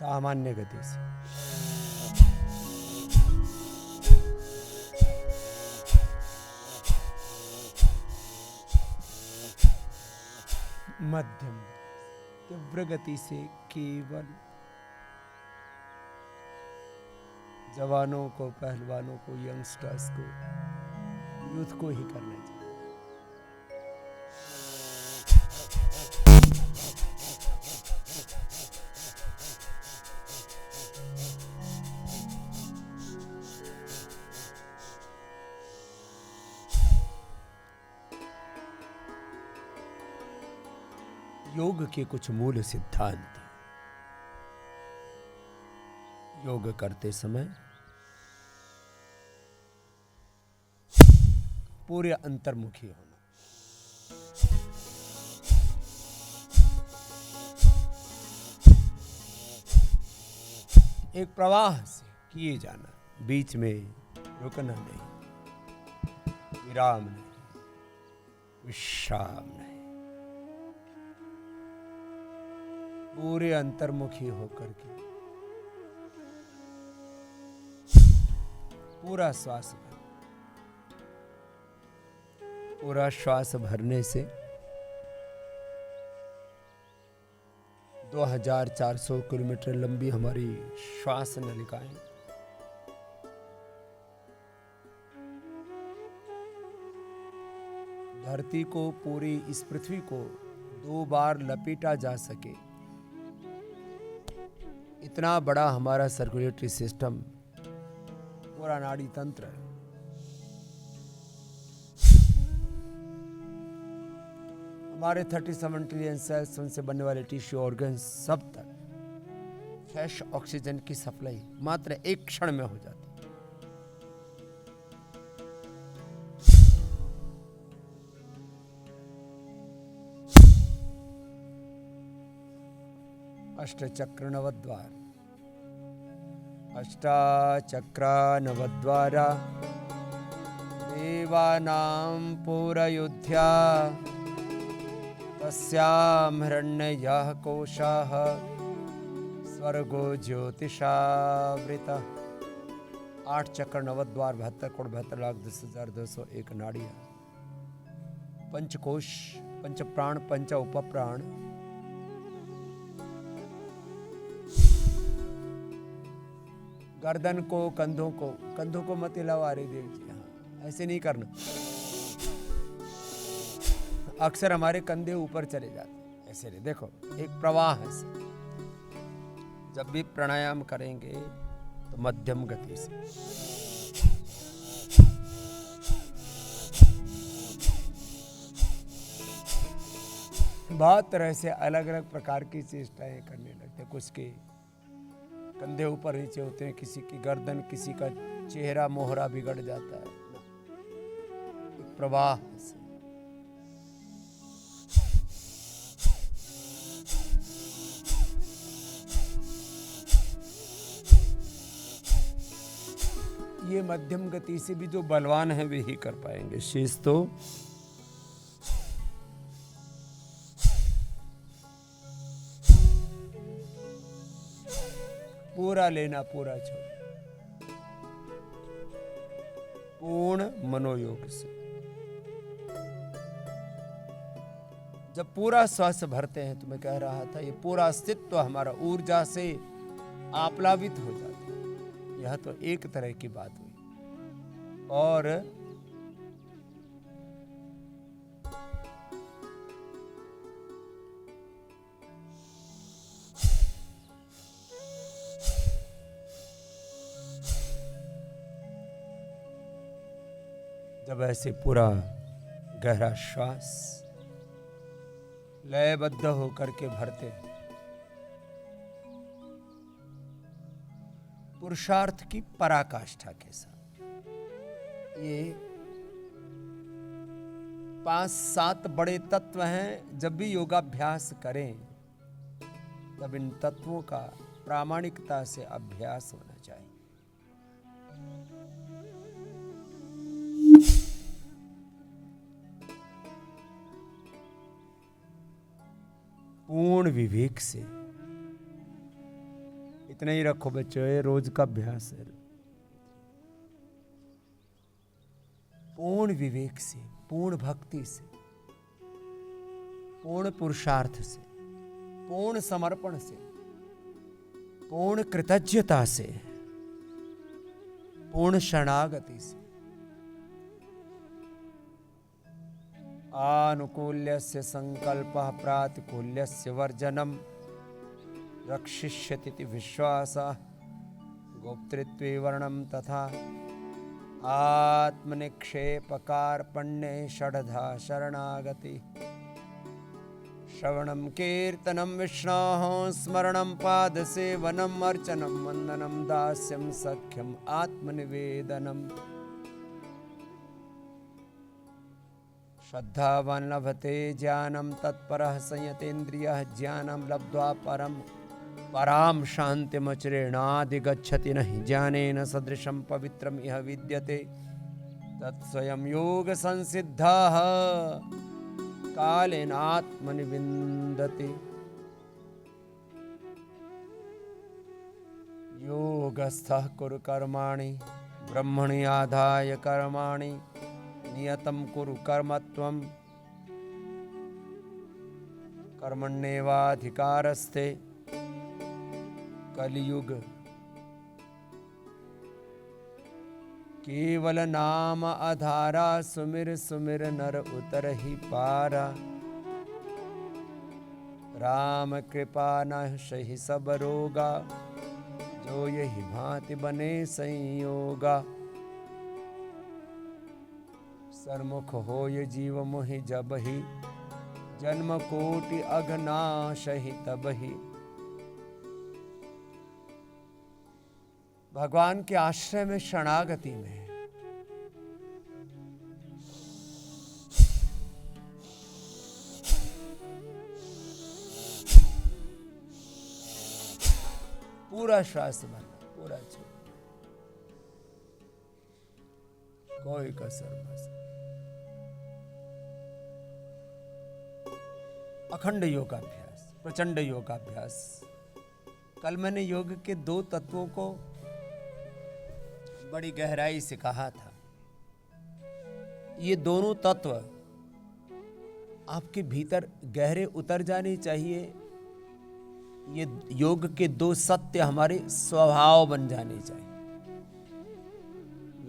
सामान्य गति से। मध्यम तीव्र गति से केवल जवानों को, पहलवानों को, यंगस्टर्स को, यूथ को ही करना चाहिए। योग के कुछ मूल सिद्धांत। योग करते समय पूरे अंतर्मुखी होना। एक प्रवाह से किए जाना, बीच में रुकना नहीं, विराम नहीं, विश्राम नहीं, पूरे अंतर्मुखी होकर के पूरा श्वास भर। पूरा श्वास भरने से 2400 किलोमीटर लंबी हमारी श्वास नलिकाएं धरती को, पूरी इस पृथ्वी को 2 बार लपेटा जा सके, इतना बड़ा हमारा सर्कुलेटरी सिस्टम, पूरा नाड़ी तंत्र है। हमारे 37 ट्रिलियन सेल्स, उनसे बनने वाले टिश्यू, ऑर्गन्स, सब तक फ्रेश ऑक्सीजन की सप्लाई मात्र एक क्षण में हो जाती है। अष्टचक्र नवद्वार, अष्टाचक्रा नवद्वारा देवानां पुरयुध्या तस्यां हिरण्ययः कोशः स्वर्गो ज्योतिषावृतः। 8 चक्र, नवद्वार, 72 करोड़ 72 लाख 10,201 नाड़ियां, पंचकोश, पंच प्राण, पंच उपप्राण, गर्दन को, कंधों को मत हिलाओ आर्य देव जी। हाँ, ऐसे नहीं करना। अक्सर हमारे कंधे ऊपर चले जाते हैं, ऐसे नहीं। देखो, एक प्रवाह है। जब भी प्राणायाम करेंगे तो मध्यम गति से, बहुत तरह से अलग अलग प्रकार की चेष्टाएं करने लगते हैं। कुछ के कंधे ऊपर नीचे होते हैं, किसी की गर्दन, किसी का चेहरा मोहरा बिगड़ जाता है। एक प्रवाह से ये मध्यम गति से भी जो बलवान है वे ही कर पाएंगे। शेष तो पूरा लेना, पूरा छोड़, पूर्ण मनोयोग से। जब पूरा श्वास भरते हैं तो मैं कह रहा था, ये पूरा अस्तित्व हमारा ऊर्जा से आप्लावित हो जाता है। यह तो एक तरह की बात हुई। और जब ऐसे पूरा गहरा श्वास लयबद्ध होकर के भरते हैं, पुरुषार्थ की पराकाष्ठा के साथ, ये 5-7 बड़े तत्व हैं। जब भी योगाभ्यास करें तब इन तत्वों का प्रामाणिकता से अभ्यास होना चाहिए। पूर्ण विवेक से इतना ही रखो बच्चों, ये रोज का अभ्यास है। पूर्ण विवेक से, पूर्ण भक्ति से, पूर्ण पुरुषार्थ से, पूर्ण समर्पण से, पूर्ण कृतज्ञता से, पूर्ण शरणागति से, आनुकूल्यस्य संकल्पः प्रातिकूल्यस्य वर्जनम् रक्षिष्यति विश्वासः गोप्तृत्वे वर्णं तथा आत्मनिक्षेपकार्पण्ये षडधा शरणागति श्रवणं कीर्तनं विष्णोः स्मरणं पादसेवनम् अर्चनं वन्दनं दास्यं सख्यम् आत्मनिवेदनम् श्रद्धावान् लभते ज्ञानं तत्परः संयतेन्द्रियः ज्ञानं लब्ध्वा परां शान्तिमचिरेणाधिगच्छति न हि ज्ञानेन सदृशं पवित्रम् इह विद्यते तत्स्वयं योगसंसिद्धः कालेनात्मनि विन्दति। योगस्थः कुरु कर्माणि ब्रह्मणि आधाय कर्माणि नियतं कुरु कर्मत्वं कर्मण्येवाधिकारस्ते। कलियुग केवल नाम आधारा सुमिर सुमिर नर उतरहि पारा। राम कृपा नहि सब रोगा जो यही भांति बने संयोगा। सरमुख होय जीव मोहि जबहि जन्म कोटि अघनाशहि तबहि। भगवान के आश्रय में शरणागति में पूरा श्वास भरना, पूरा छोड़, कोई कसर बस। अखंड योगाभ्यास, प्रचंड योगाभ्यास। कल मैंने योग के 2 तत्वों को बड़ी गहराई से कहा था। ये दोनों तत्व आपके भीतर गहरे उतर जाने चाहिए। ये योग के 2 सत्य हमारे स्वभाव बन जाने चाहिए।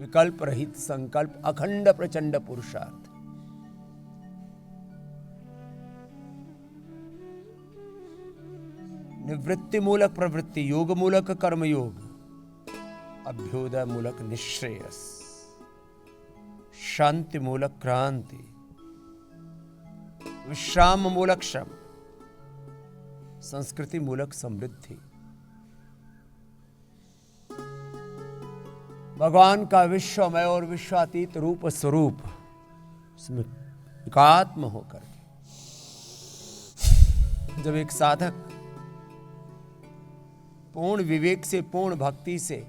विकल्प रहित संकल्प, अखंड प्रचंड पुरुषार्थ। निवृत्ति मूलक प्रवृत्ति, योग मूलक कर्मयोग, अभ्युदय मूलक निश्रेयस, शांति मूलक क्रांति, विश्राम मूलक श्रम, संस्कृति मूलक समृद्धि। भगवान का विश्वमय और विश्वातीत रूप स्वरूप उसमें एकात्म होकर जब एक साधक पूर्ण विवेक से, पूर्ण भक्ति से,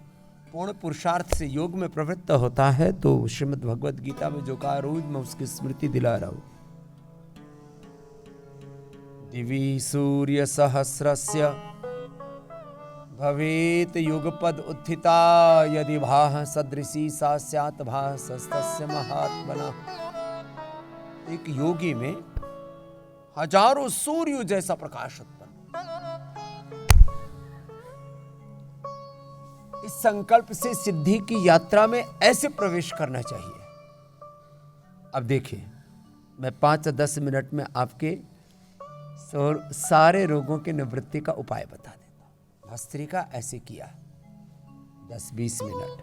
पूर्ण पुरुषार्थ से योग में प्रवृत्त होता है तो श्रीमद् भगवद गीता में जो कहा, रोज मैं उसकी स्मृति दिला रहा हूं। दिवि सूर्य सहस्रस्य भवेत युगपद उत्थिता यदि भाः सदृशी सा स्यात् भासस्तस्य महात्मना। एक योगी में हजारों सूर्य जैसा प्रकाश उत्पन्न। इस संकल्प से सिद्धि की यात्रा में ऐसे प्रवेश करना चाहिए। अब देखिए, मैं 5-10 मिनट में आपके सारे रोगों के निवृत्ति का उपाय बता देता हूं। भस्त्रिका ऐसे किया 10-20 मिनट।